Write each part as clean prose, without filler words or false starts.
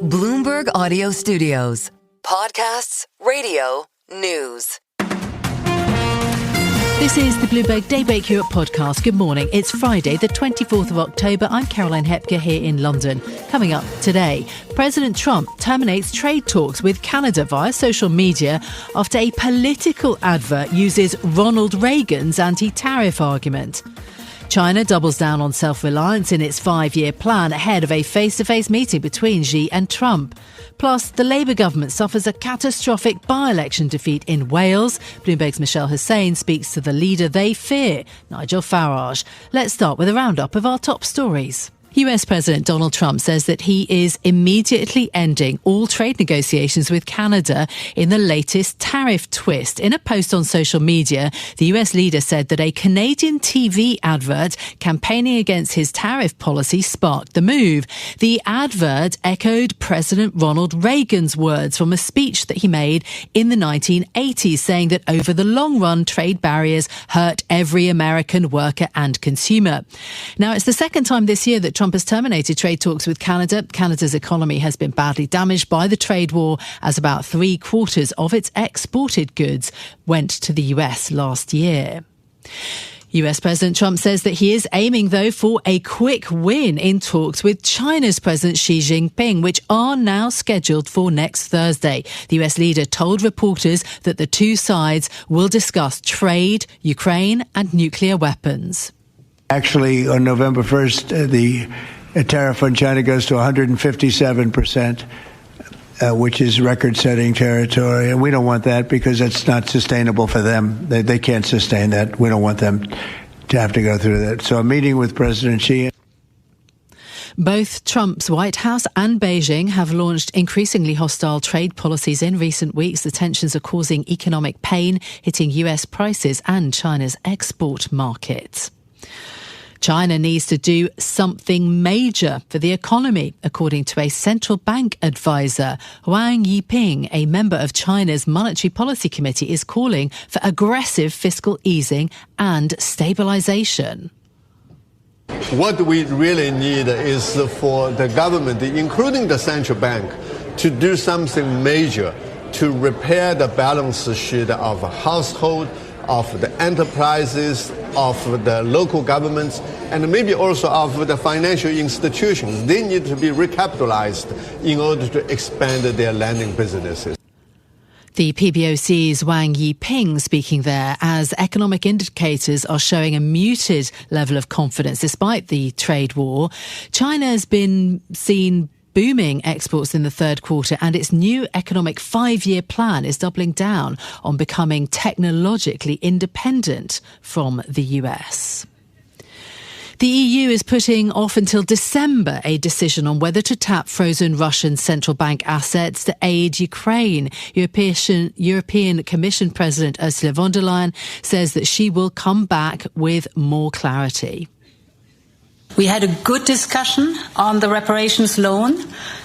Bloomberg Audio Studios. Podcasts, radio, news. This is the Bloomberg Daybreak Europe podcast. Good morning. It's Friday, the 24th of October. I'm Caroline Hepker here in London. Coming up today, President Trump terminates trade talks with Canada via social media after a political advert uses Ronald Reagan's anti-tariff argument. China doubles down on self-reliance in its 5-year plan ahead of a face-to-face meeting between Xi and Trump. Plus, the Labour government suffers a catastrophic by-election defeat in Wales. Bloomberg's Michelle Hussein speaks to the leader they fear, Nigel Farage. Let's start with a roundup of our top stories. US President Donald Trump says that he is immediately ending all trade negotiations with Canada in the latest tariff twist. In a post on social media, the US leader said that a Canadian TV advert campaigning against his tariff policy sparked the move. The advert echoed President Ronald Reagan's words from a speech that he made in the 1980s, saying that over the long run, trade barriers hurt every American worker and consumer. Now, it's the second time this year that Trump has terminated trade talks with Canada. Canada's economy has been badly damaged by the trade war, as about 3/4 of its exported goods went to the US last year. US President Trump says that he is aiming, though, for a quick win in talks with China's President Xi Jinping, which are now scheduled for next Thursday. The US leader told reporters that the two sides will discuss trade, Ukraine and nuclear weapons. Actually, on November 1st, the tariff on China goes to 157%, which is record-setting territory. And we don't want that because it's not sustainable for them. They can't sustain that. We don't want them to have to go through that. So I'm meeting with President Xi. Both Trump's White House and Beijing have launched increasingly hostile trade policies in recent weeks. The tensions are causing economic pain, hitting US prices and China's export market. China needs to do something major for the economy, according to a central bank advisor. Wang Yiping, a member of China's Monetary Policy Committee, is calling for aggressive fiscal easing and stabilization. What we really need is for the government, including the central bank, to do something major to repair the balance sheet of household, of the enterprises, of the local governments, and maybe also of the financial institutions. They need to be recapitalized in order to expand their lending businesses. The PBOC's Wang Yiping speaking there as economic indicators are showing a muted level of confidence despite the trade war. China has been seen booming exports in the third quarter, and its new economic 5-year plan is doubling down on becoming technologically independent from the US. The EU is putting off until December a decision on whether to tap frozen Russian central bank assets to aid Ukraine. European Commission President Ursula von der Leyen says that she will come back with more clarity. We had a good discussion on the reparations loan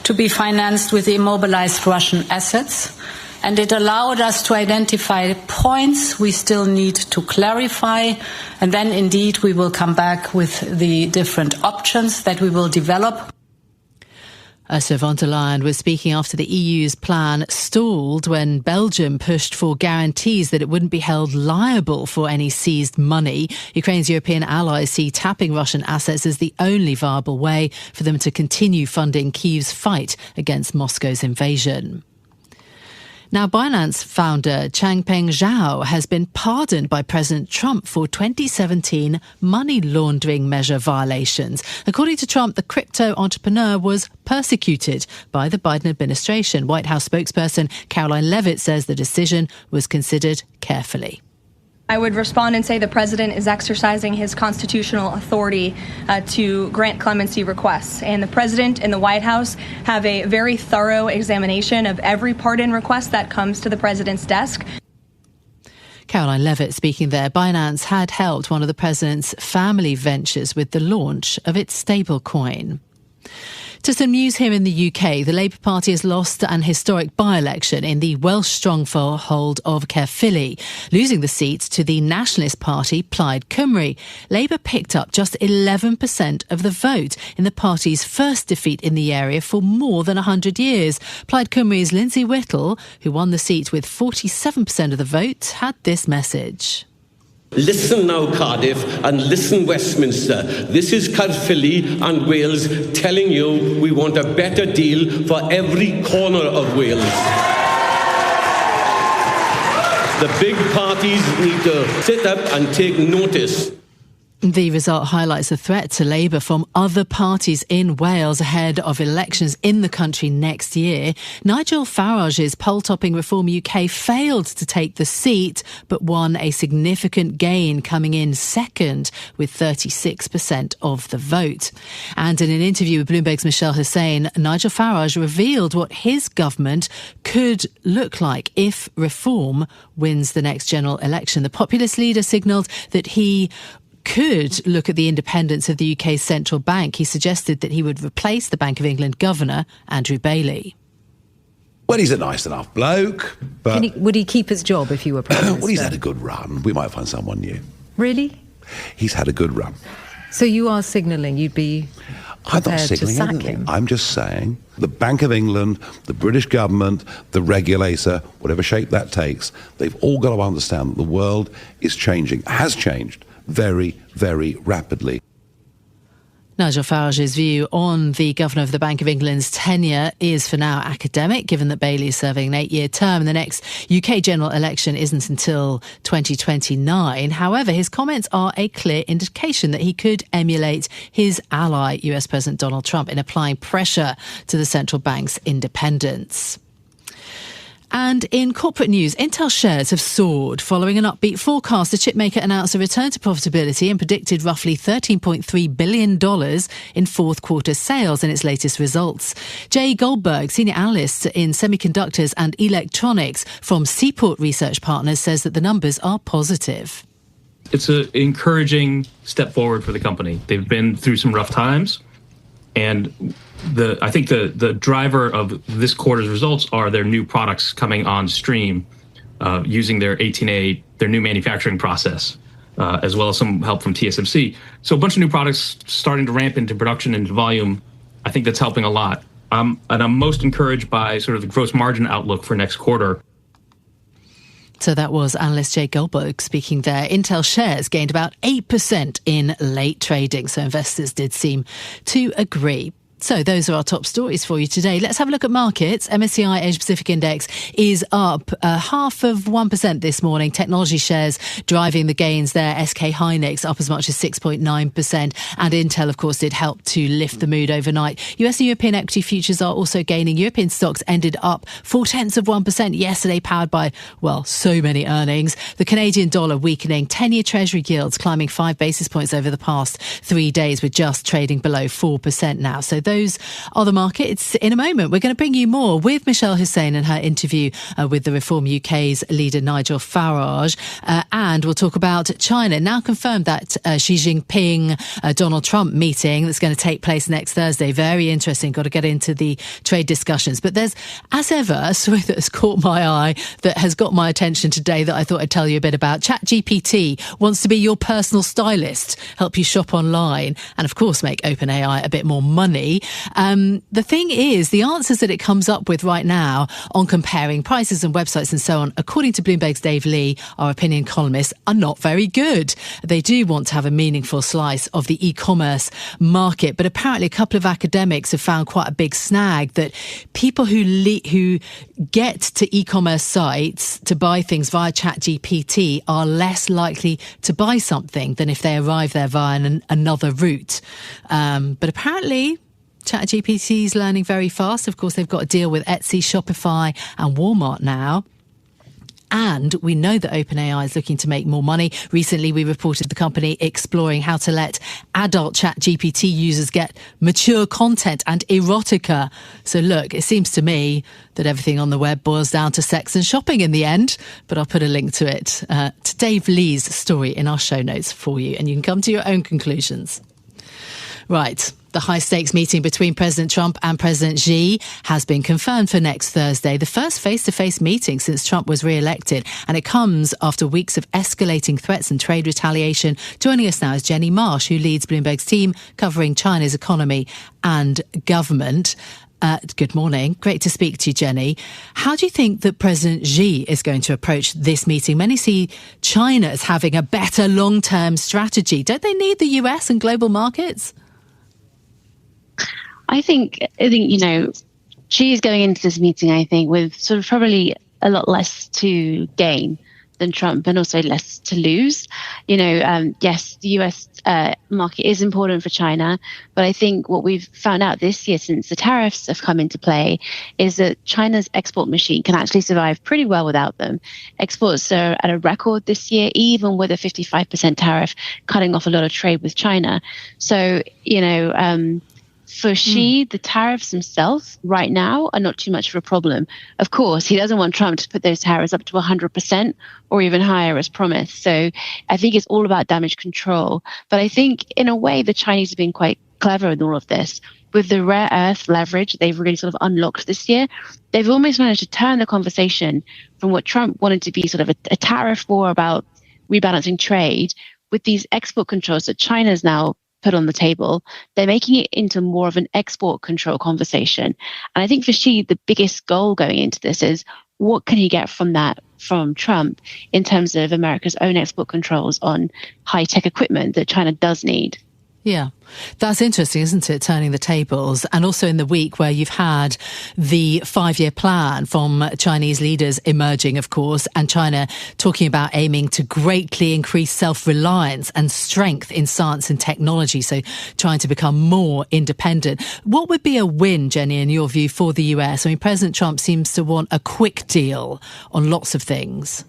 to be financed with immobilized Russian assets, and it allowed us to identify points we still need to clarify, and then indeed we will come back with the different options that we will develop. Ursula von der Leyen was speaking after the EU's plan stalled when Belgium pushed for guarantees that it wouldn't be held liable for any seized money. Ukraine's European allies see tapping Russian assets as the only viable way for them to continue funding Kyiv's fight against Moscow's invasion. Now, Binance founder Changpeng Zhao has been pardoned by President Trump for 2017 money laundering measure violations. According to Trump, the crypto entrepreneur was persecuted by the Biden administration. White House spokesperson Caroline Leavitt says the decision was considered carefully. I would respond and say the president is exercising his constitutional authority to grant clemency requests. And the president and the White House have a very thorough examination of every pardon request that comes to the president's desk. Caroline Leavitt speaking there. Binance had helped one of the president's family ventures with the launch of its stablecoin. To some news here in the UK, the Labour Party has lost an historic by-election in the Welsh stronghold of Caerphilly, losing the seat to the Nationalist Party Plaid Cymru. Labour picked up just 11% of the vote in the party's first defeat in the area for more than 100 years. Plaid Cymru's Lindsay Whittle, who won the seat with 47% of the vote, had this message. Listen now, Cardiff, and listen, Westminster. This is Caerphilly and Wales telling you we want a better deal for every corner of Wales. The big parties need to sit up and take notice. The result highlights the threat to Labour from other parties in Wales ahead of elections in the country next year. Nigel Farage's poll-topping Reform UK failed to take the seat, but won a significant gain, coming in second with 36% of the vote. And in an interview with Bloomberg's Michelle Hussein, Nigel Farage revealed what his government could look like if Reform wins the next general election. The populist leader signalled that he could look at the independence of the UK's central bank. He suggested that he would replace the Bank of England governor, Andrew Bailey. Well, he's a nice enough bloke, but... Would he keep his job if you were Prime Minister? Well, he's had a good run. We might find someone new. Really? He's had a good run. So you are signalling you'd be prepared to sack him? I'm just saying the Bank of England, the British government, the regulator, whatever shape that takes, they've all got to understand that the world is changing, has changed very, very rapidly. Nigel Farage's view on the Governor of the Bank of England's tenure is for now academic, given that Bailey is serving an 8-year term. The next UK general election isn't until 2029. However, his comments are a clear indication that he could emulate his ally, US President Donald Trump, in applying pressure to the central bank's independence. And in corporate news, Intel shares have soared following an upbeat forecast. The chipmaker announced a return to profitability and predicted roughly $13.3 billion in fourth quarter sales in its latest results. Jay Goldberg, senior analyst in semiconductors and electronics from Seaport Research Partners, says that the numbers are positive. It's an encouraging step forward for the company. They've been through some rough times, and I think the driver of this quarter's results are their new products coming on stream using their 18A, their new manufacturing process, as well as some help from TSMC. So a bunch of new products starting to ramp into production and volume. I think that's helping a lot. And I'm most encouraged by sort of the gross margin outlook for next quarter. So that was analyst Jay Goldberg speaking there. Intel shares gained about 8% in late trading, so investors did seem to agree. So those are our top stories for you today. Let's have a look at markets. MSCI Asia Pacific Index is up 0.5% this morning. Technology shares driving the gains there. SK Hynix up as much as 6.9%. And Intel, of course, did help to lift the mood overnight. US and European equity futures are also gaining. European stocks ended up 0.4% yesterday, powered by, well, so many earnings. The Canadian dollar weakening. 10-year Treasury yields climbing 5 basis points over the past 3 days, with just trading below 4% now. So those are the markets. In a moment, we're going to bring you more with Michelle Hussein and her interview with the Reform UK's leader, Nigel Farage. And we'll talk about China. Now confirmed that Xi Jinping, Donald Trump meeting that's going to take place next Thursday. Very interesting. Got to get into the trade discussions. But there's, as ever, a story that has caught my eye, that has got my attention today, that I thought I'd tell you a bit about. ChatGPT wants to be your personal stylist, help you shop online, and of course make OpenAI a bit more money. The thing is, the answers that it comes up with right now on comparing prices and websites and so on, according to Bloomberg's Dave Lee, our opinion columnist, are not very good. They do want to have a meaningful slice of the e-commerce market, but apparently a couple of academics have found quite a big snag, that people who get to e-commerce sites to buy things via ChatGPT are less likely to buy something than if they arrive there via another route. But apparently ChatGPT is learning very fast. Of course, they've got a deal with Etsy, Shopify and Walmart now. And we know that OpenAI is looking to make more money. Recently, we reported the company exploring how to let adult ChatGPT users get mature content and erotica. So look, it seems to me that everything on the web boils down to sex and shopping in the end. But I'll put a link to it, to Dave Lee's story in our show notes for you, and you can come to your own conclusions. Right. The high-stakes meeting between President Trump and President Xi has been confirmed for next Thursday, the first face-to-face meeting since Trump was re-elected. And it comes after weeks of escalating threats and trade retaliation. Joining us now is Jenny Marsh, who leads Bloomberg's team covering China's economy and government. Good morning. Great to speak to you, Jenny. How do you think that President Xi is going to approach this meeting? Many see China as having a better long-term strategy. Don't they need the US and global markets? I think, Xi is going into this meeting, I think, with sort of probably a lot less to gain than Trump and also less to lose. Yes, the US market is important for China, but I think what we've found out this year since the tariffs have come into play is that China's export machine can actually survive pretty well without them. Exports are at a record this year, even with a 55% tariff cutting off a lot of trade with China. So, for Xi, the tariffs themselves right now are not too much of a problem. Of course, he doesn't want Trump to put those tariffs up to 100% or even higher as promised. So I think it's all about damage control. But I think in a way, the Chinese have been quite clever in all of this. With the rare earth leverage they've really sort of unlocked this year, they've almost managed to turn the conversation from what Trump wanted to be sort of a tariff war about rebalancing trade with these export controls that China's now put on the table. They're making it into more of an export control conversation. And I think for Xi, the biggest goal going into this is what can he get from Trump in terms of America's own export controls on high-tech equipment that China does need. Yeah, that's interesting, isn't it? Turning the tables. And also in the week where you've had the 5-year plan from Chinese leaders emerging, of course, and China talking about aiming to greatly increase self-reliance and strength in science and technology. So trying to become more independent. What would be a win, Jenny, in your view, for the US? I mean, President Trump seems to want a quick deal on lots of things.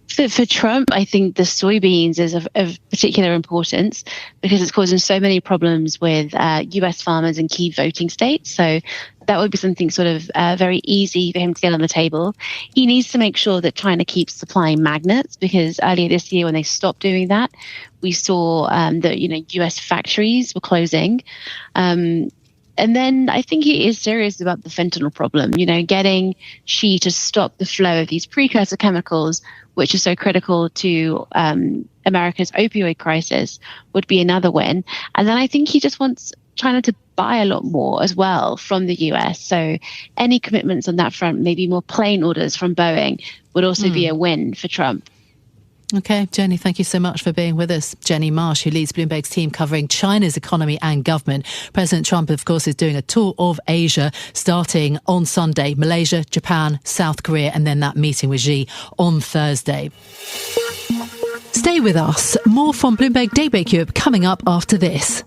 For Trump, I think the soybeans is of particular importance because it's causing so many problems with US farmers in key voting states. So that would be something sort of very easy for him to get on the table. He needs to make sure that China keeps supplying magnets because earlier this year when they stopped doing that, we saw that US factories were closing. And then I think he is serious about the fentanyl problem, getting Xi to stop the flow of these precursor chemicals, which is so critical to America's opioid crisis, would be another win. And then I think he just wants China to buy a lot more as well from the US. So any commitments on that front, maybe more plane orders from Boeing, would also be a win for Trump. Okay, Jenny, thank you so much for being with us. Jenny Marsh, who leads Bloomberg's team covering China's economy and government. President Trump, of course, is doing a tour of Asia starting on Sunday, Malaysia, Japan, South Korea, and then that meeting with Xi on Thursday. Stay with us. More from Bloomberg Daybreak Europe coming up after this.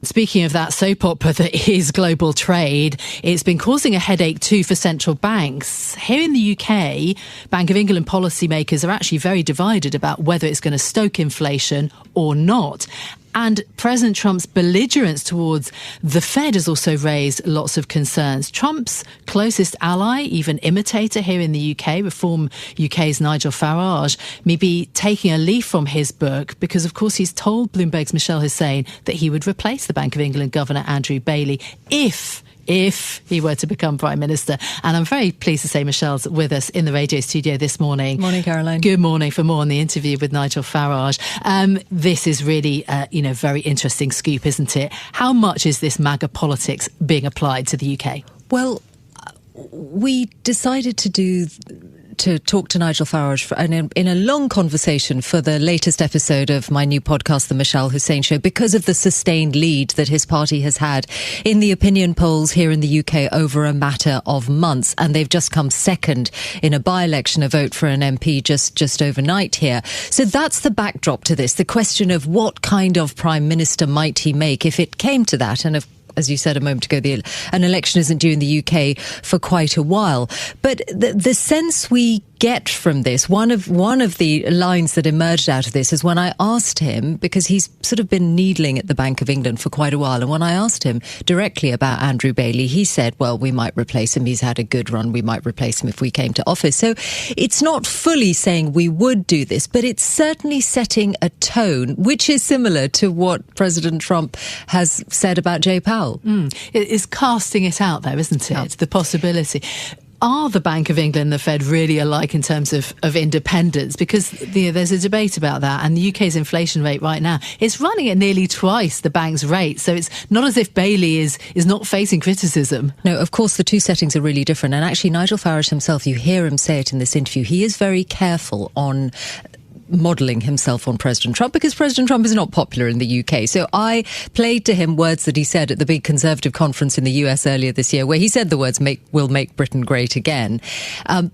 Speaking of that soap opera that is global trade, it's been causing a headache too for central banks. Here in the UK, Bank of England policymakers are actually very divided about whether it's going to stoke inflation or not. And President Trump's belligerence towards the Fed has also raised lots of concerns. Trump's closest ally, even imitator here in the UK, Reform UK's Nigel Farage, may be taking a leaf from his book because, of course, he's told Bloomberg's Michelle Hussein that he would replace the Bank of England Governor Andrew Bailey if he were to become Prime Minister. And I'm very pleased to say Michelle's with us in the radio studio this morning. Morning, Caroline. Good morning for more on the interview with Nigel Farage. This is really, very interesting scoop, isn't it? How much is this MAGA politics being applied to the UK? Well, we decided to talk to Nigel Farage in a long conversation for the latest episode of my new podcast, The Michelle Hussein Show, because of the sustained lead that his party has had in the opinion polls here in the UK over a matter of months. And they've just come second in a by-election, a vote for an MP just overnight here. So that's the backdrop to this, the question of what kind of Prime Minister might he make if it came to that. And as you said a moment ago, an election isn't due in the UK for quite a while. But the sense we get from this, one of the lines that emerged out of this is when I asked him, because he's sort of been needling at the Bank of England for quite a while, and when I asked him directly about Andrew Bailey, he said, well, we might replace him. He's had a good run. We might replace him if we came to office. So it's not fully saying we would do this, but it's certainly setting a tone, which is similar to what President Trump has said about Jay Powell. It is casting it out there, isn't it? Yeah. The possibility. Are the Bank of England and the Fed really alike in terms of independence? Because there's a debate about that, and the UK's inflation rate right now is running at nearly twice the bank's rate. So it's not as if Bailey is not facing criticism. No, of course, the two settings are really different. And actually, Nigel Farage himself, you hear him say it in this interview, he is very careful on modelling himself on President Trump, because President Trump is not popular in the UK. So I played to him words that he said at the big Conservative conference in the US earlier this year, where he said the words "will make Britain great again."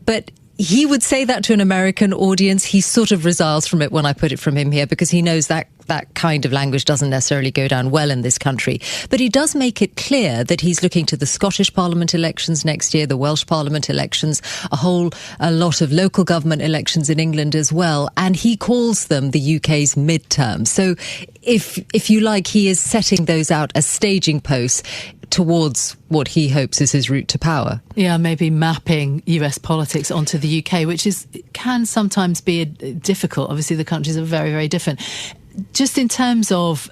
But he would say that to an American audience. He sort of resiles from it when I put it from him here, because he knows that kind of language doesn't necessarily go down well in this country. But he does make it clear that he's looking to the Scottish Parliament elections next year, the Welsh Parliament elections, a lot of local government elections in England as well. And he calls them the UK's midterms. So if you like, he is setting those out as staging posts towards what he hopes is his route to power. Yeah, maybe mapping US politics onto the UK, which can sometimes be difficult. Obviously, the countries are very, very different. Just in terms of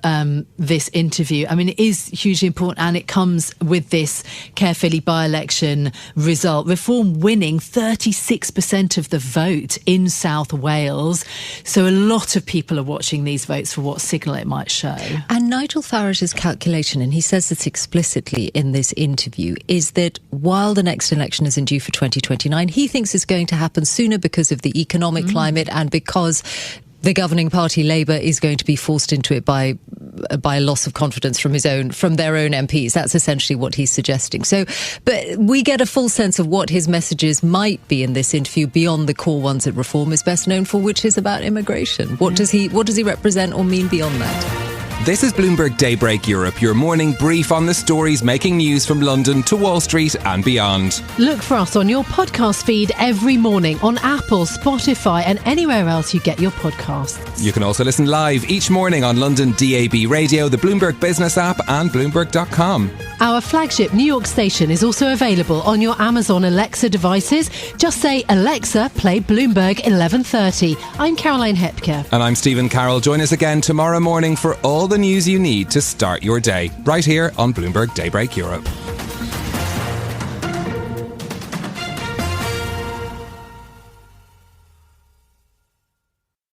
this interview, I mean, it is hugely important, and it comes with this carefully by-election result. Reform winning 36% of the vote in South Wales. So a lot of people are watching these votes for what signal it might show. And Nigel Farage's calculation, and he says this explicitly in this interview, is that while the next election isn't due for 2029, he thinks it's going to happen sooner because of the economic climate and because the governing party, Labour, is going to be forced into it by a loss of confidence from their own MPs. That's essentially what he's suggesting. So, but we get a full sense of what his messages might be in this interview beyond the core ones that Reform is best known for, which is about immigration. What does he represent or mean beyond that? This is Bloomberg Daybreak Europe, your morning brief on the stories making news from London to Wall Street and beyond. Look for us on your podcast feed every morning on Apple, Spotify and anywhere else you get your podcasts. You can also listen live each morning on London DAB Radio, the Bloomberg Business app and Bloomberg.com. Our flagship New York station is also available on your Amazon Alexa devices. Just say, Alexa, play Bloomberg 1130. I'm Caroline Hepker. And I'm Stephen Carroll. Join us again tomorrow morning for all the news you need to start your day, right here on Bloomberg Daybreak Europe.